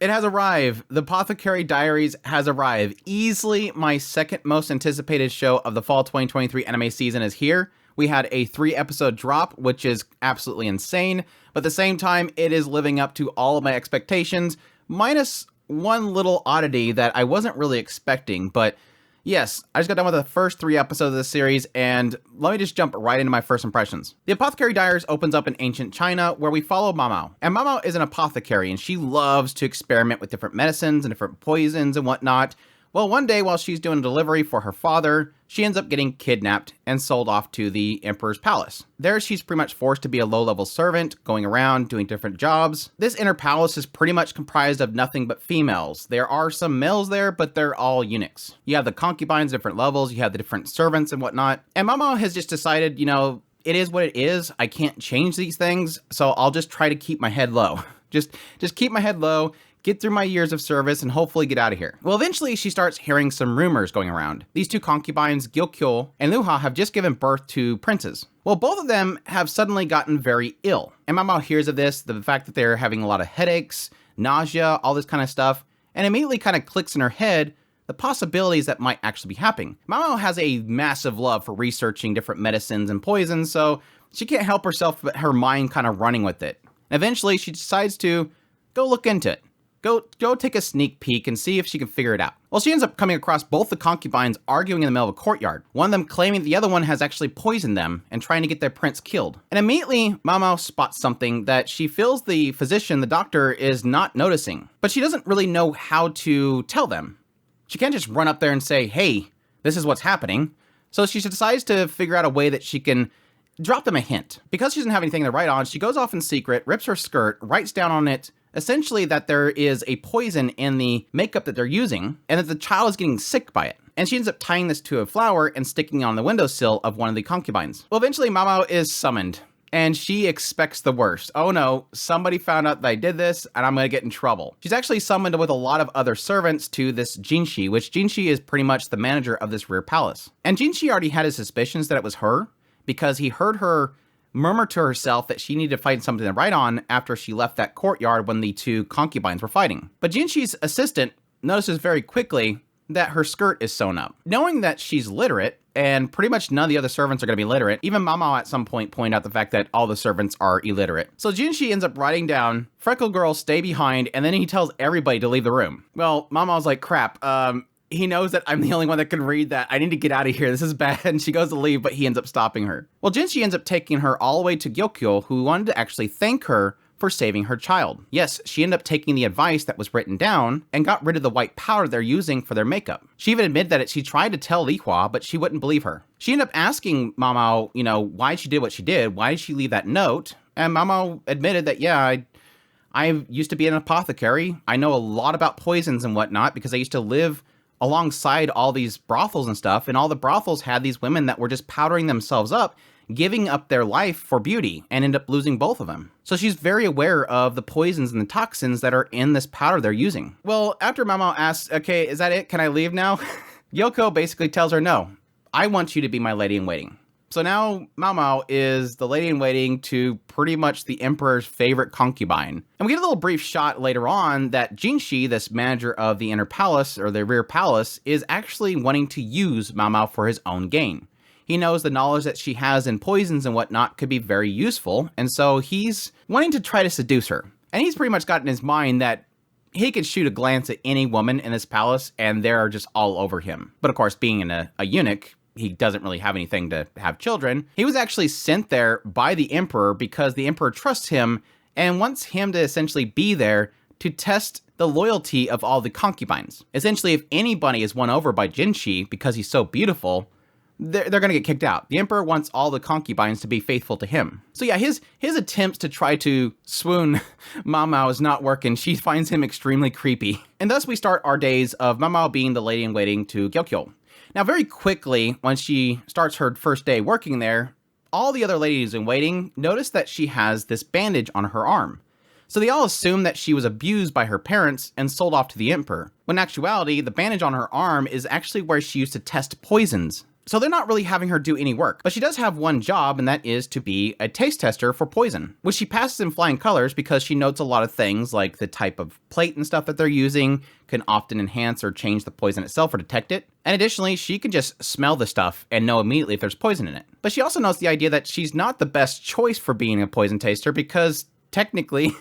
It has arrived. The Apothecary Diaries has arrived. Easily my second most anticipated show of the fall 2023 anime season is here. We had a 3-episode drop, which is absolutely insane, but at the same time, it is living up to all of my expectations, minus one little oddity that I wasn't really expecting, but yes, I just got done with the first 3 episodes of this series, and let me just jump right into my first impressions. The Apothecary Diaries opens up in ancient China, where we follow Mamao. And Mamao is an apothecary, and she loves to experiment with different medicines and different poisons and whatnot. Well, one day while she's doing a delivery for her father, she ends up getting kidnapped and sold off to the emperor's palace. There, she's pretty much forced to be a low-level servant, going around doing different jobs. This inner palace is pretty much comprised of nothing but females. There are some males there, but they're all eunuchs. You have the concubines, different levels, you have the different servants and whatnot. And Mama has just decided, it is what it is. I can't change these things, so I'll just try to keep my head low. Just keep my head low, get through my years of service, and hopefully get out of here. Well, eventually she starts hearing some rumors going around. These 2 concubines, Gyokyo and Luha, have just given birth to princes. Well, both of them have suddenly gotten very ill. And Mamao hears of this, the fact that they're having a lot of headaches, nausea, all this kind of stuff, and immediately kind of clicks in her head the possibilities that might actually be happening. Mamao has a massive love for researching different medicines and poisons, so she can't help herself but her mind kind of running with it. Eventually, she decides to go look into it. Go take a sneak peek and see if she can figure it out. Well, she ends up coming across both the concubines arguing in the middle of a courtyard. One of them claiming the other one has actually poisoned them and trying to get their prince killed. And immediately, Mamao spots something that she feels the physician, the doctor, is not noticing. But she doesn't really know how to tell them. She can't just run up there and say, hey, this is what's happening. So she decides to figure out a way that she can drop them a hint. Because she doesn't have anything to write on, she goes off in secret, rips her skirt, writes down on it essentially that there is a poison in the makeup that they're using, and that the child is getting sick by it. And she ends up tying this to a flower and sticking it on the windowsill of one of the concubines. Well, eventually Mamao is summoned, and she expects the worst. Oh no, somebody found out that I did this, and I'm gonna get in trouble. She's actually summoned with a lot of other servants to this Jinshi, which Jinshi is pretty much the manager of this rear palace. And Jinshi already had his suspicions that it was her, because he heard her murmur to herself that she needed to find something to write on after she left that courtyard when the 2 concubines were fighting. But Jinshi's assistant notices very quickly that her skirt is sewn up. Knowing that she's literate, and pretty much none of the other servants are going to be literate, even Mamao at some point pointed out the fact that all the servants are illiterate. So Jinshi ends up writing down, "Freckle girl, stay behind," and then he tells everybody to leave the room. Well, Mamao's like, crap, he knows that I'm the only one that can read that. I need to get out of here. This is bad. And she goes to leave, but he ends up stopping her. Well, Jinshi ends up taking her all the way to Gyokyo, who wanted to actually thank her for saving her child. Yes, she ended up taking the advice that was written down and got rid of the white powder they're using for their makeup. She even admitted that she tried to tell Lihua, but she wouldn't believe her. She ended up asking Mamao, why she did what she did. Why did she leave that note? And Mamao admitted that, yeah, I used to be an apothecary. I know a lot about poisons and whatnot because I used to live alongside all these brothels and stuff, and all the brothels had these women that were just powdering themselves up, giving up their life for beauty, and end up losing both of them. So she's very aware of the poisons and the toxins that are in this powder they're using. Well, after Mamao asks, okay, is that it? Can I leave now? Yoko basically tells her, no, I want you to be my lady-in-waiting. So now Mamao is the lady-in-waiting to pretty much the emperor's favorite concubine. And we get a little brief shot later on that Jinshi, this manager of the inner palace, or the rear palace, is actually wanting to use Mamao for his own gain. He knows the knowledge that she has in poisons and whatnot could be very useful, and so he's wanting to try to seduce her. And he's pretty much got in his mind that he could shoot a glance at any woman in this palace, and they're just all over him. But of course, being a eunuch, he doesn't really have anything to have children. He was actually sent there by the emperor because the emperor trusts him and wants him to essentially be there to test the loyalty of all the concubines. Essentially, if anybody is won over by Jinshi because he's so beautiful, they're going to get kicked out. The emperor wants all the concubines to be faithful to him. So yeah, his attempts to try to swoon Mamao is not working. She finds him extremely creepy. And thus we start our days of Mamao being the lady-in-waiting to Gyokyo. Now, very quickly, when she starts her first day working there, all the other ladies in waiting notice that she has this bandage on her arm. So they all assume that she was abused by her parents and sold off to the emperor, when in actuality, the bandage on her arm is actually where she used to test poisons. So they're not really having her do any work. But she does have one job, and that is to be a taste tester for poison, which she passes in flying colors because she notes a lot of things like the type of plate and stuff that they're using can often enhance or change the poison itself or detect it. And additionally, she can just smell the stuff and know immediately if there's poison in it. But she also knows the idea that she's not the best choice for being a poison taster because technically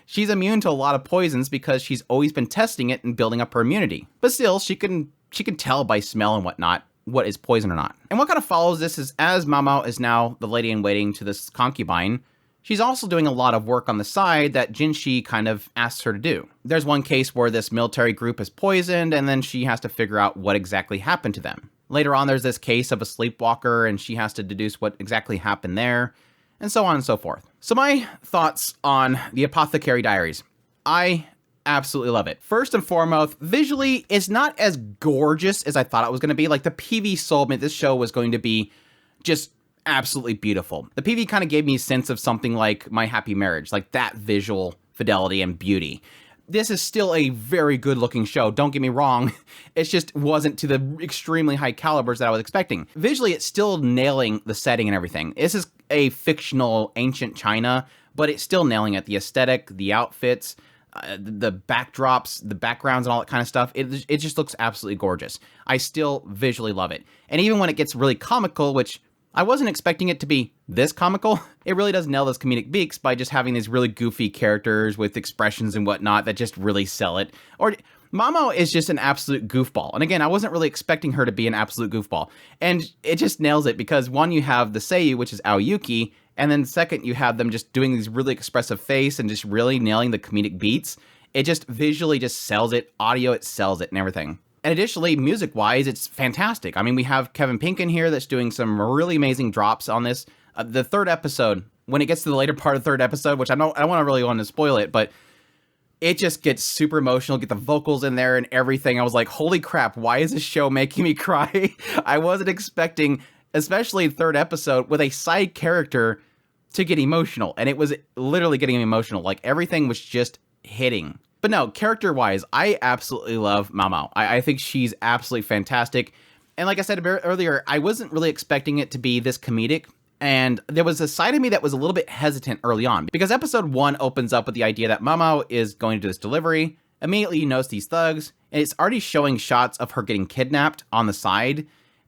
she's immune to a lot of poisons because she's always been testing it and building up her immunity. But still, she can tell by smell and whatnot what is poison or not. And what kind of follows this is, as Mao is now the lady-in-waiting to this concubine, she's also doing a lot of work on the side that Jinshi kind of asks her to do. There's one case where this military group is poisoned, and then she has to figure out what exactly happened to them. Later on, there's this case of a sleepwalker, and she has to deduce what exactly happened there, and so on and so forth. So my thoughts on the Apothecary Diaries. I absolutely love it. First and foremost, visually, it's not as gorgeous as I thought it was going to be. Like, the PV sold me this show was going to be just absolutely beautiful. The PV kind of gave me a sense of something like My Happy Marriage, like that visual fidelity and beauty. This is still a very good looking show, don't get me wrong. It just wasn't to the extremely high calibers that I was expecting. Visually, it's still nailing the setting and everything. This is a fictional ancient China, but it's still nailing it. The aesthetic, the outfits, the backdrops, the backgrounds and all that kind of stuff. It just looks absolutely gorgeous. I still visually love it. And even when it gets really comical, which I wasn't expecting it to be this comical, it really does nail those comedic beats by just having these really goofy characters with expressions and whatnot that just really sell it. Or Mamo is just an absolute goofball. And again, I wasn't really expecting her to be an absolute goofball. And it just nails it because one, you have the Seiyu, which is Aoyuki, and then second, you have them just doing these really expressive face and just really nailing the comedic beats. It just visually just sells it. Audio, it sells it and everything. And additionally, music-wise, it's fantastic. I mean, we have Kevin Pink in here that's doing some really amazing drops on this. The third episode, when it gets to the later part of the third episode, which I don't really want to spoil it, but it just gets super emotional, get the vocals in there and everything. I was like, holy crap, why is this show making me cry? I wasn't expecting, especially third episode, with a side character to get emotional. And it was literally getting emotional. Like, everything was just hitting. But no, character-wise, I absolutely love Mao. I think she's absolutely fantastic. And like I said earlier, I wasn't really expecting it to be this comedic. And there was a side of me that was a little bit hesitant early on. Because episode 1 opens up with the idea that Mao is going to do this delivery. Immediately, you notice these thugs. And it's already showing shots of her getting kidnapped on the side.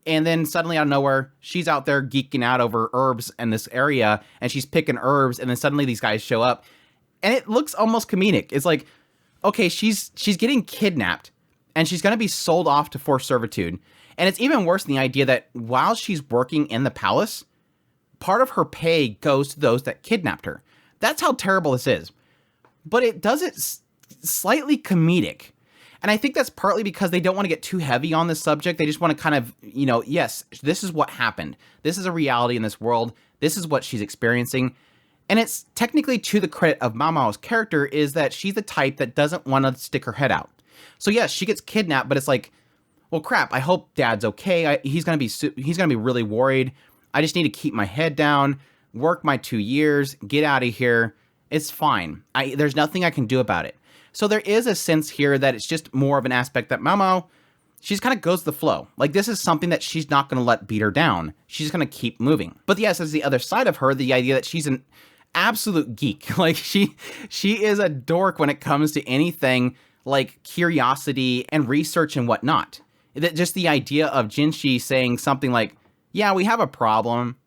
And then suddenly out of nowhere, she's out there geeking out over herbs in this area. And she's picking herbs. And then suddenly these guys show up. And it looks almost comedic. It's like, okay, she's getting kidnapped and she's going to be sold off to forced servitude. And it's even worse than the idea that while she's working in the palace, part of her pay goes to those that kidnapped her. That's how terrible this is. But it does it slightly comedic. And I think that's partly because they don't want to get too heavy on this subject. They just want to kind of, yes, this is what happened. This is a reality in this world. This is what she's experiencing. And it's technically to the credit of Mao's character is that she's the type that doesn't want to stick her head out. So yes, she gets kidnapped, but it's like, well, crap, I hope Dad's okay. He's going to be really worried. I just need to keep my head down, work my 2 years, get out of here. It's fine. There's nothing I can do about it. So there is a sense here that it's just more of an aspect that Mao, she just kind of goes with the flow. Like, this is something that she's not going to let beat her down. She's going to keep moving. But yes, there's the other side of her, the idea that she's an absolute geek. Like, she is a dork when it comes to anything like curiosity and research and whatnot. Just the idea of Jinshi saying something like, yeah, we have a problem.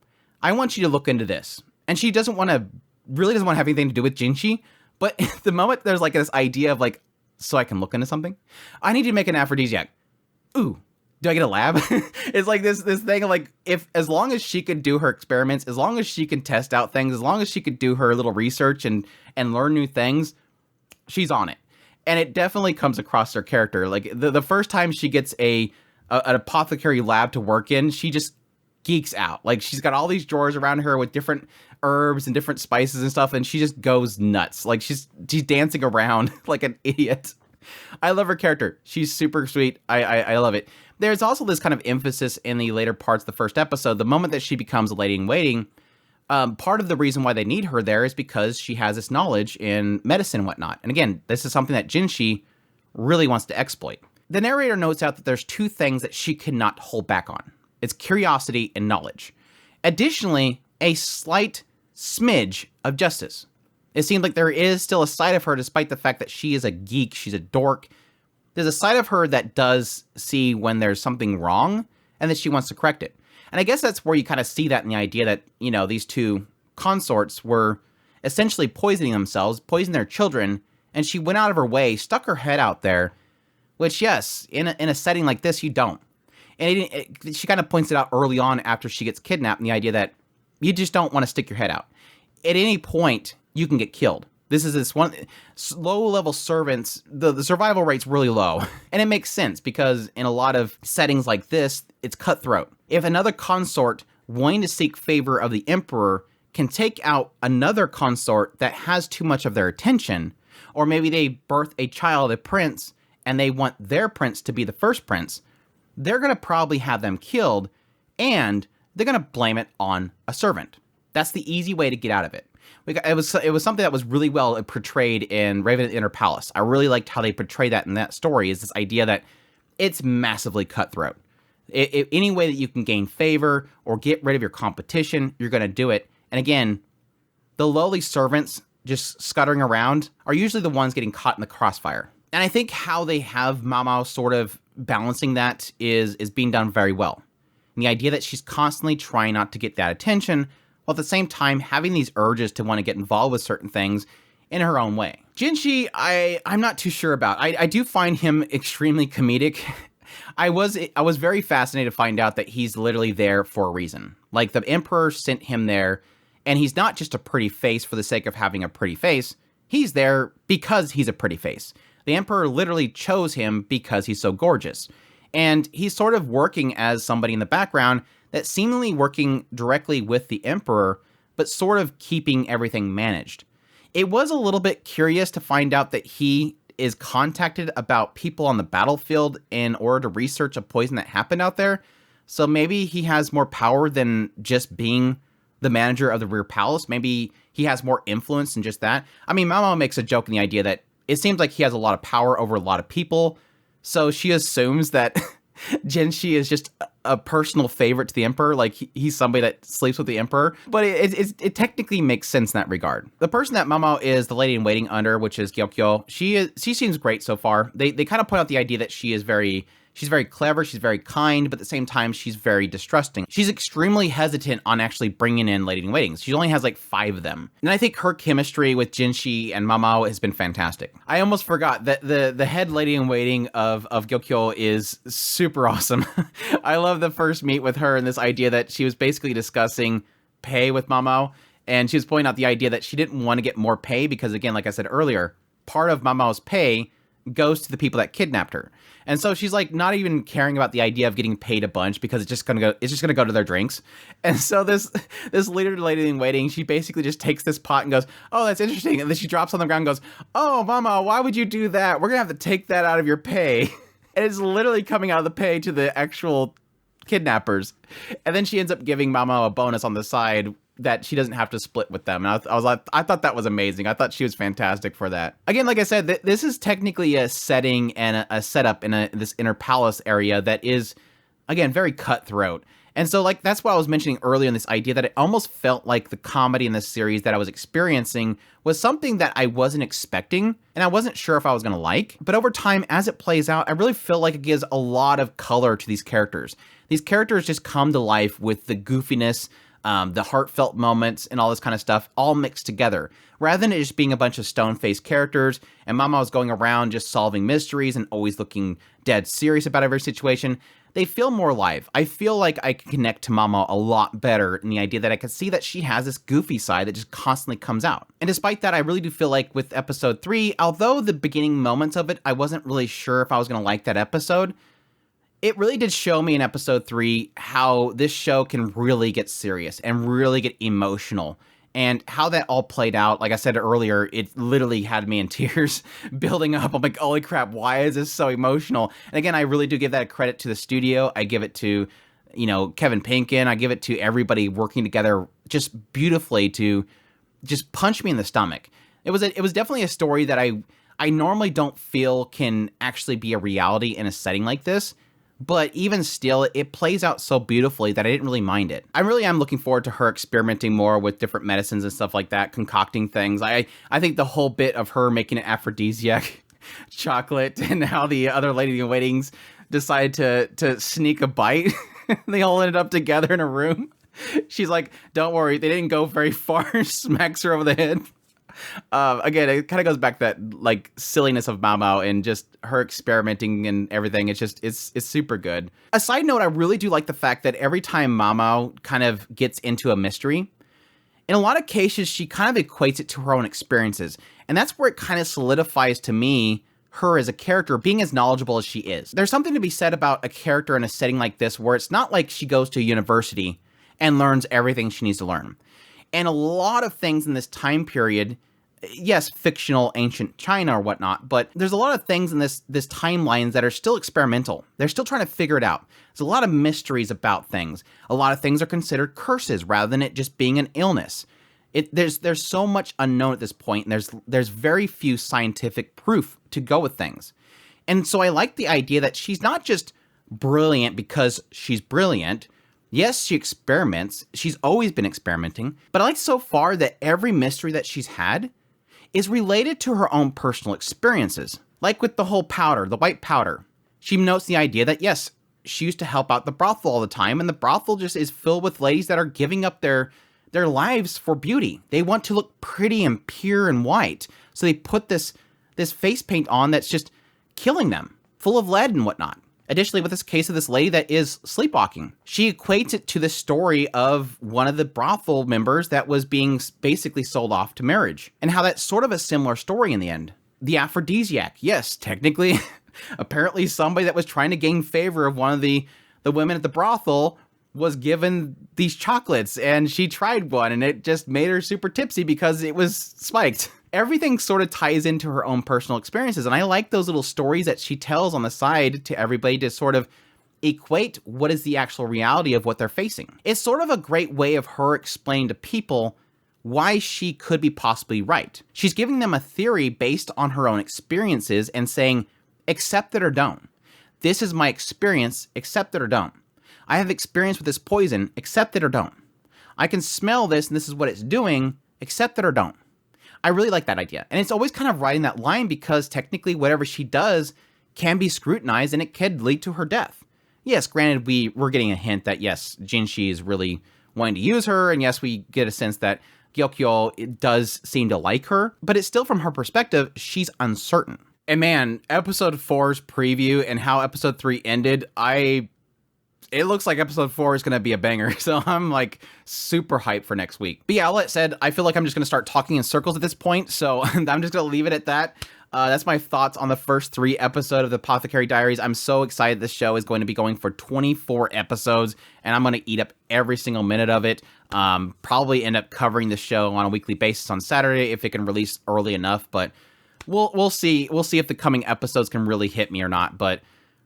I want you to look into this. And she really doesn't want to have anything to do with Jinshi. But the moment there's like this idea of like, so I can look into something, I need to make an aphrodisiac. Ooh, do I get a lab? It's like this thing of like, as long as she could do her experiments, as long as she can test out things, as long as she could do her little research and learn new things, she's on it. And it definitely comes across her character. Like, the first time she gets an apothecary lab to work in, she just geeks out. Like, she's got all these drawers around her with different herbs and different spices and stuff, and she just goes nuts. Like, she's dancing around like an idiot. I love her character. She's super sweet. I love it. There's also this kind of emphasis in the later parts of the first episode. The moment that she becomes a lady in waiting, part of the reason why they need her there is because she has this knowledge in medicine and whatnot. And again, this is something that Jinshi really wants to exploit. The narrator notes out that there's 2 things that she cannot hold back on. It's curiosity and knowledge. Additionally, a slight smidge of justice. It seems like there is still a side of her, despite the fact that she is a geek, she's a dork. There's a side of her that does see when there's something wrong and that she wants to correct it. And I guess that's where you kind of see that in the idea that, these two consorts were essentially poisoning themselves, poisoning their children, and she went out of her way, stuck her head out there, which, yes, in a setting like this, you don't. And she kind of points it out early on after she gets kidnapped, and the idea that you just don't want to stick your head out. At any point, you can get killed. This one, low-level servants, the survival rate's really low. And it makes sense, because in a lot of settings like this, it's cutthroat. If another consort wanting to seek favor of the emperor can take out another consort that has too much of their attention, or maybe they birth a child, a prince, and they want their prince to be the first prince, they're going to probably have them killed, and they're going to blame it on a servant. That's the easy way to get out of it. It was something that was really well portrayed in Raven at the Inner Palace. I really liked how they portrayed that in that story, is this idea that it's massively cutthroat. Any way that you can gain favor or get rid of your competition, you're going to do it. And again, the lowly servants just scuttering around are usually the ones getting caught in the crossfire. And I think how they have Mamo sort of balancing that is being done very well. And the idea that she's constantly trying not to get that attention, while at the same time having these urges to want to get involved with certain things in her own way. Jinshi, I'm not too sure about. I do find him extremely comedic. I was very fascinated to find out that he's literally there for a reason. Like, the Emperor sent him there, and he's not just a pretty face for the sake of having a pretty face. He's there because he's a pretty face. The Emperor literally chose him because he's so gorgeous. And he's sort of working as somebody in the background that's seemingly working directly with the Emperor, but sort of keeping everything managed. It was a little bit curious to find out that he is contacted about people on the battlefield in order to research a poison that happened out there. So maybe he has more power than just being the manager of the rear palace. Maybe he has more influence than just that. I mean, Mamo makes a joke in the idea that it seems like he has a lot of power over a lot of people. So she assumes that Jinshi is just a personal favorite to the Emperor, like he's somebody that sleeps with the Emperor. But it technically makes sense in that regard. The person that Mamo is the lady in waiting under, which is Gyokyo, she seems great so far. They kind of point out the idea that she's very clever, she's very kind, but at the same time, she's very distrusting. She's extremely hesitant on actually bringing in lady in waiting. She only has like 5 of them. And I think her chemistry with Jinshi and Mamo has been fantastic. I almost forgot that the head lady in waiting of Gyokyo is super awesome. I love the first meet with her and this idea that she was basically discussing pay with Mamo. And she was pointing out the idea that she didn't want to get more pay because, again, like I said earlier, part of Mamo's pay goes to the people that kidnapped her. And so she's like not even caring about the idea of getting paid a bunch because it's just gonna go to their drinks. And so this leader lady in waiting, she basically just takes this pot and goes, "Oh, that's interesting." And then she drops on the ground and goes, "Oh, Mama, why would you do that? We're gonna have to take that out of your pay." And it's literally coming out of the pay to the actual kidnappers. And then she ends up giving Mama a bonus on the side that she doesn't have to split with them. And I thought that was amazing. I thought she was fantastic for that. Again, like I said, this is technically a setting and a setup in this inner palace area that is, again, very cutthroat. And so, like, that's what I was mentioning earlier in this idea that it almost felt like the comedy in this series that I was experiencing was something that I wasn't expecting, and I wasn't sure if I was going to like. But over time, as it plays out, I really feel like it gives a lot of color to these characters. These characters just come to life with the goofiness, the heartfelt moments, and all this kind of stuff all mixed together. Rather than it just being a bunch of stone-faced characters, and Mama was going around just solving mysteries and always looking dead serious about every situation, they feel more alive. I feel like I can connect to Mama a lot better in the idea that I can see that she has this goofy side that just constantly comes out. And despite that, I really do feel like with episode 3, although the beginning moments of it, I wasn't really sure if I was going to like that episode, it really did show me in episode 3 how this show can really get serious and really get emotional. And how that all played out, like I said earlier, it literally had me in tears building up. I'm like, holy crap, why is this so emotional? And again, I really do give that a credit to the studio. I give it to, Kevin Pinkin. I give it to everybody working together just beautifully to just punch me in the stomach. It was definitely a story that I normally don't feel can actually be a reality in a setting like this. But even still, it plays out so beautifully that I didn't really mind it. I really am looking forward to her experimenting more with different medicines and stuff like that, concocting things. I think the whole bit of her making an aphrodisiac chocolate and how the other lady in waitings decided to sneak a bite. They all ended up together in a room. She's like, don't worry, they didn't go very far. Smacks her over the head. Again, it kind of goes back to that like silliness of Mao Mao and just her experimenting and everything. It's super good. A side note, I really do like the fact that every time Mao Mao kind of gets into a mystery, in a lot of cases, she kind of equates it to her own experiences. And that's where it kind of solidifies to me her as a character being as knowledgeable as she is. There's something to be said about a character in a setting like this where it's not like she goes to a university and learns everything she needs to learn. And a lot of things in this time period, yes, fictional ancient China or whatnot, but there's a lot of things in this timelines that are still experimental. They're still trying to figure it out. There's a lot of mysteries about things. A lot of things are considered curses rather than it just being an illness. There's so much unknown at this point, and there's very few scientific proof to go with things. And so I like the idea that she's not just brilliant because she's brilliant. Yes, she experiments. She's always been experimenting. But I like so far that every mystery that she's had is related to her own personal experiences. Like with the whole powder, the white powder. She notes the idea that, yes, she used to help out the brothel all the time, and the brothel just is filled with ladies that are giving up their lives for beauty. They want to look pretty and pure and white. So they put this face paint on that's just killing them, full of lead and whatnot. Additionally, with this case of this lady that is sleepwalking, she equates it to the story of one of the brothel members that was being basically sold off to marriage, and how that's sort of a similar story in the end. The aphrodisiac, yes, technically, apparently somebody that was trying to gain favor of one of the women at the brothel was given these chocolates, and she tried one, and it just made her super tipsy because it was spiked. Everything sort of ties into her own personal experiences, and I like those little stories that she tells on the side to everybody to sort of equate what is the actual reality of what they're facing. It's sort of a great way of her explaining to people why she could be possibly right. She's giving them a theory based on her own experiences and saying, accept it or don't. This is my experience, accept it or don't. I have experience with this poison, accept it or don't. I can smell this and this is what it's doing, accept it or don't. I really like that idea. And it's always kind of riding that line because technically whatever she does can be scrutinized and it could lead to her death. Yes, granted, we're getting a hint that yes, Jinshi is really wanting to use her, and yes, we get a sense that Gyokyo does seem to like her, but it's still from her perspective, she's uncertain. And man, episode 4's preview and how episode 3 ended, it looks like episode 4 is going to be a banger, so I'm like super hyped for next week. But yeah, all that said, I feel like I'm just going to start talking in circles at this point, so I'm just going to leave it at that. That's my thoughts on the first 3 episodes of the Apothecary Diaries. I'm so excited this show is going to be going for 24 episodes, and I'm going to eat up every single minute of it. Probably end up covering the show on a weekly basis on Saturday if it can release early enough, but we'll see. We'll see if the coming episodes can really hit me or not, but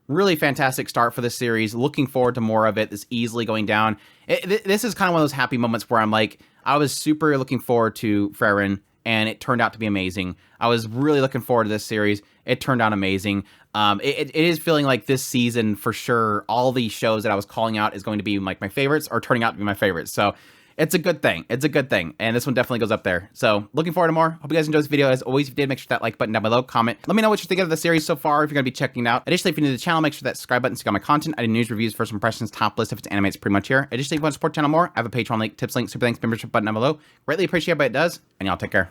really fantastic start for the series. Looking forward to more of it. This easily going down. This is kind of one of those happy moments where I'm like, I was super looking forward to Frieren, and it turned out to be amazing. I was really looking forward to this series. It turned out amazing. It is feeling like this season, for sure, all these shows that I was calling out is going to be like my favorites are turning out to be my favorites. So it's a good thing. It's a good thing. And this one definitely goes up there. So looking forward to more. Hope you guys enjoyed this video. As always, if you did, make sure that like button down below, comment. Let me know what you think of the series so far, if you're going to be checking it out. Additionally, if you're new to the channel, make sure that subscribe button to get my content. I do news, reviews, first impressions, top list. If it's anime, it's pretty much here. Additionally, if you want to support the channel more, I have a Patreon link, tips link, super thanks, membership button down below. Greatly appreciate it, but it does. And y'all take care.